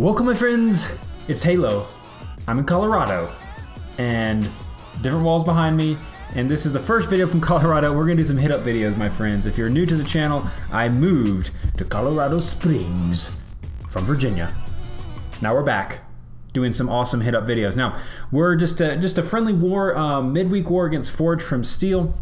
Welcome my friends, it's Halo. I'm in Colorado and different walls behind me, and this is the first video from Colorado. We're gonna do some hit up videos, my friends. If you're new to the channel, I moved to Colorado Springs from Virginia. Now we're back doing some awesome hit up videos. Now we're just a friendly war, midweek war against Forge from Steel.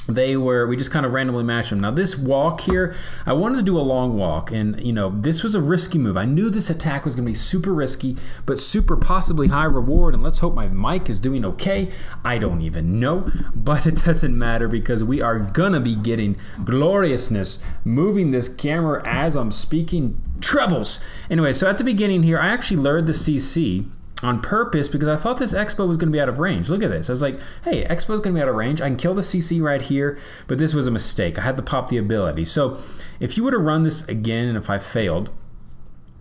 We just kind of randomly matched them. Now this walk here, I wanted to do a long walk, and you know, this was a risky move. I knew this attack was gonna be super risky, but super possibly high reward, and let's hope my mic is doing okay. I don't even know, but it doesn't matter because we are gonna be getting gloriousness, moving this camera as I'm speaking trebles. Anyway, so at the beginning here, I actually lured the CC on purpose because I thought this Expo was going to be out of range. Look at this. I was like, hey, Expo's going to be out of range. I can kill the CC right here, but this was a mistake. I had to pop the ability. So if you were to run this again, and if I failed,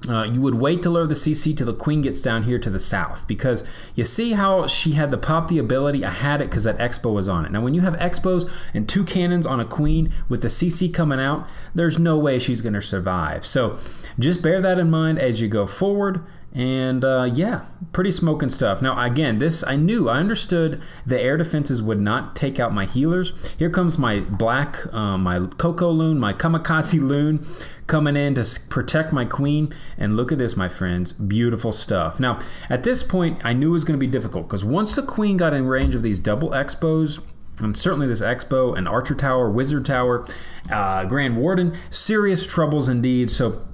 you would wait to lure the CC till the queen gets down here to the south, because you see how she had to pop the ability. I had it because that Expo was on it. Now when you have Expos and two cannons on a queen with the CC coming out, there's no way she's going to survive. So just bear that in mind as you go forward. And yeah, pretty smoking stuff. Now again, this I understood the air defenses would not take out my healers. Here comes my black, my Coco Loon, my Kamikaze Loon coming in to protect my queen. And look at this, my friends, beautiful stuff. Now at this point, I knew it was going to be difficult because once the queen got in range of these double Expos, and certainly this Expo, an Archer Tower, Wizard Tower, Grand Warden, serious troubles indeed. So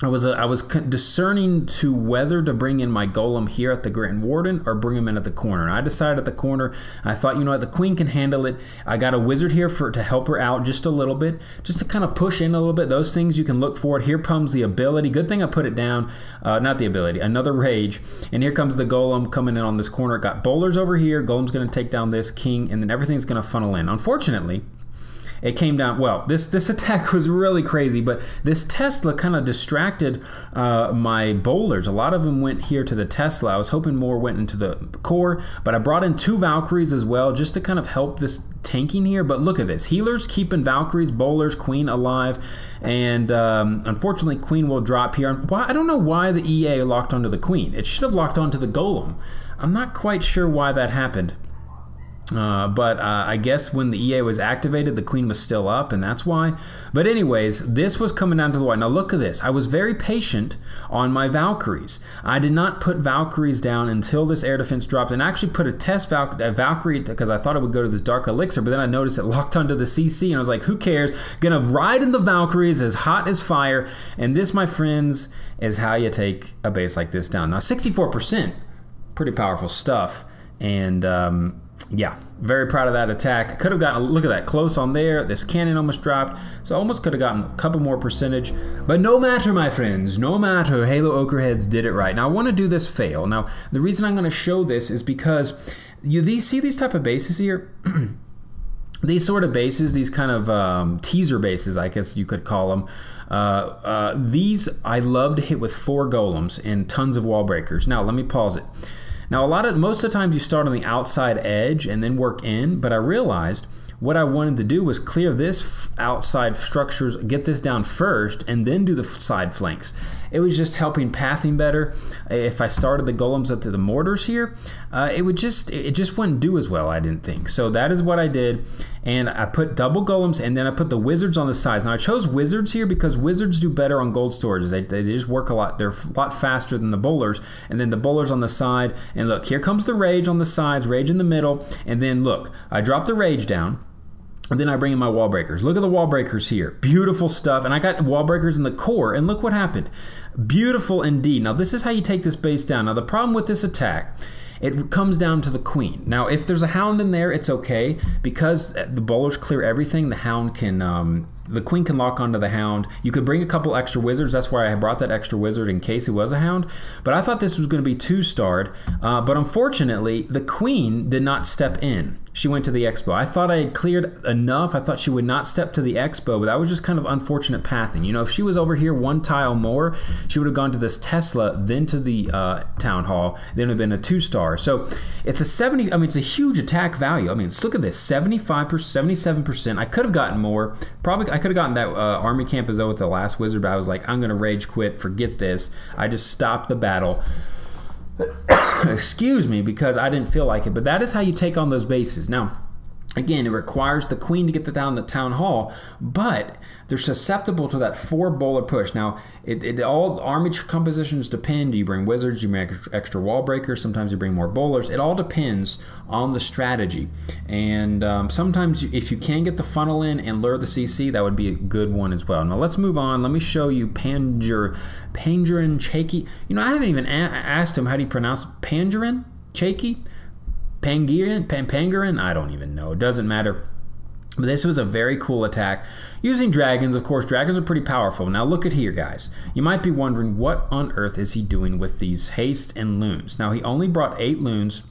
I was discerning to whether to bring in my golem here at the Grand Warden or bring him in at the corner. And I decided at the corner. I thought, you know what, the queen can handle it. I got a wizard here to help her out just a little bit, just to kind of push in a little bit. Those things you can look for. Here comes the ability. Good thing I put it down. Not the ability, another rage. And here comes the golem coming in on this corner. Got bowlers over here. Golem's going to take down this king, and then everything's going to funnel in. Unfortunately, it came down, well, this attack was really crazy, but this Tesla kind of distracted my bowlers. A lot of them went here to the Tesla. I was hoping more went into the core, but I brought in two Valkyries as well just to kind of help this tanking here. But look at this. Healers keeping Valkyries, bowlers, queen alive, and unfortunately queen will drop here. I don't know why the EA locked onto the queen. It should have locked onto the golem. I'm not quite sure why that happened. But I guess when the EA was activated, the queen was still up, and that's why. But anyways, this was coming down to the wire. Now look at this. I was very patient on my Valkyries. I did not put Valkyries down until this air defense dropped, and actually put a test Valkyrie because I thought it would go to this Dark Elixir, but then I noticed it locked onto the CC, and I was like, who cares? Gonna ride in the Valkyries as hot as fire, and this, my friends, is how you take a base like this down. Now 64%, pretty powerful stuff, and yeah, very proud of that attack. Could have gotten, look at that, close on there. This cannon almost dropped, so almost could have gotten a couple more percentage. But no matter, my friends, no matter, Halo Okraheads did it right. Now I want to do this fail. Now the reason I'm going to show this is because you see these type of bases here. These sort of bases, these kind of teaser bases, I guess you could call them. These I love to hit with 4 golems and tons of wall breakers. Now let me pause it. Now most of the times you start on the outside edge and then work in, but I realized what I wanted to do was clear this outside structures, get this down first, and then do the side flanks. It was just helping pathing better. If I started the golems up to the mortars here, it just wouldn't do as well, I didn't think. So that is what I did, and I put double golems, and then I put the wizards on the sides. Now I chose wizards here because wizards do better on gold storages. They just work a lot. They're a lot faster than the bowlers, and then the bowlers on the side. And look, here comes the rage on the sides, rage in the middle, and then look, I drop the rage down. And then I bring in my wall breakers. Look at the wall breakers here. Beautiful stuff. And I got wall breakers in the core. And look what happened. Beautiful indeed. Now this is how you take this base down. Now the problem with this attack, it comes down to the queen. Now if there's a hound in there, it's okay. Because the bowlers clear everything, the hound can, the queen can lock onto the hound. You could bring a couple extra wizards. That's why I brought that extra wizard in case it was a hound. But I thought this was going to be 2-starred. But unfortunately, the queen did not step in. she went to the expo. I thought I had cleared enough. I thought she would not step to the expo, but that was just kind of unfortunate pathing. You know, if she was over here one tile more, she would have gone to this Tesla, then to the town hall, then it would have been a 2-star. So it's a 70, I mean, it's a huge attack value. I mean, look at this, 75%, 77%. I could have gotten more. Probably, I could have gotten that army camp as though with the last wizard, but I was like, I'm going to rage quit, forget this. I just stopped the battle. Excuse me, because I didn't feel like it. But that is how you take on those bases. Now, again, it requires the queen to get down the town hall, but they're susceptible to that 4 bowler push. Now, all army compositions depend. Do you bring wizards? Do you bring extra wall breakers? Sometimes you bring more bowlers. It all depends on the strategy. And sometimes if you can get the funnel in and lure the CC, that would be a good one as well. Now, let's move on. Let me show you Pangerin Chaki. You know, I haven't even asked him how do you pronounce Pangerin Chaki? Pangerin? I don't even know. It doesn't matter. But this was a very cool attack using dragons. Of course, dragons are pretty powerful. Now look at here, guys. You might be wondering, what on earth is he doing with these haste and loons? Now, he only brought 8 loons.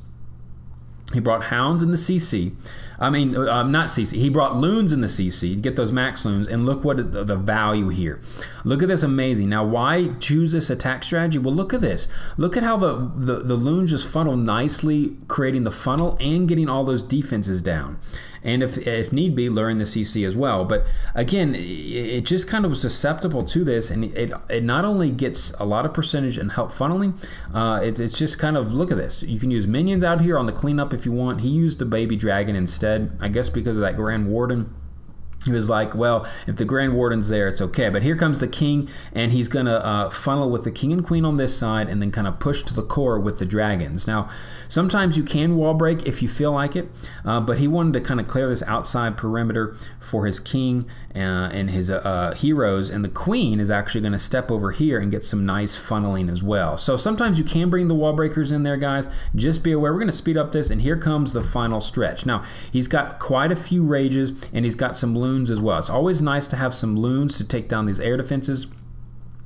He brought hounds in the CC. I mean, not CC. He brought loons in the CC to get those max loons, and look what the value here. Look at this, amazing. Now, why choose this attack strategy? Well, look at this. Look at how the loons just funnel nicely, creating the funnel and getting all those defenses down. And if need be, luring the CC as well. But again, it just kind of was susceptible to this, and it not only gets a lot of percentage and help funneling, it's just kind of, look at this. You can use minions out here on the cleanup if you want. He used the baby dragon instead, I guess because of that Grand Warden. He was like, well, if the Grand Warden's there, it's okay. But here comes the king, and he's going to funnel with the king and queen on this side and then kind of push to the core with the dragons. Now, sometimes you can wall break if you feel like it, but he wanted to kind of clear this outside perimeter for his king and his heroes, and the queen is actually going to step over here and get some nice funneling as well. So sometimes you can bring the wall breakers in there, guys. Just be aware. We're going to speed up this, and here comes the final stretch. Now, he's got quite a few rages, and he's got some loons as well. It's always nice to have some loons to take down these air defenses.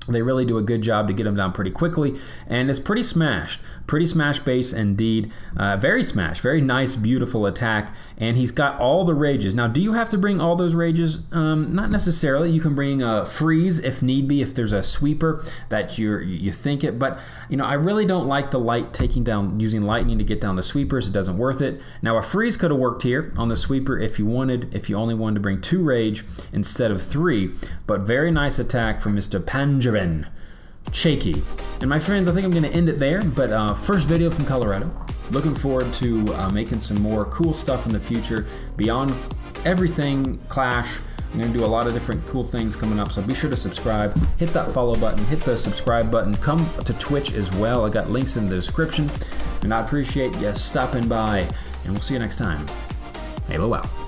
They really do a good job to get them down pretty quickly, and it's pretty smashed base indeed. Very smashed, very nice, beautiful attack, and he's got all the rages. Now, do you have to bring all those rages? Not necessarily. You can bring a freeze if need be, if there's a sweeper that you think it, but you know, I really don't like the light taking down, using lightning to get down the sweepers. It doesn't worth it. Now, a freeze could have worked here on the sweeper if you only wanted to bring 2 rage instead of 3, but very nice attack from Mr. Pangerin Chaki. And my friends, I think I'm going to end it there, but first video from Colorado. Looking forward to making some more cool stuff in the future beyond everything Clash. I'm going to do a lot of different cool things coming up, so be sure to subscribe, hit that follow button, hit the subscribe button, come to Twitch as well. I got links in the description, and I appreciate you stopping by, and we'll see you next time. Halo out.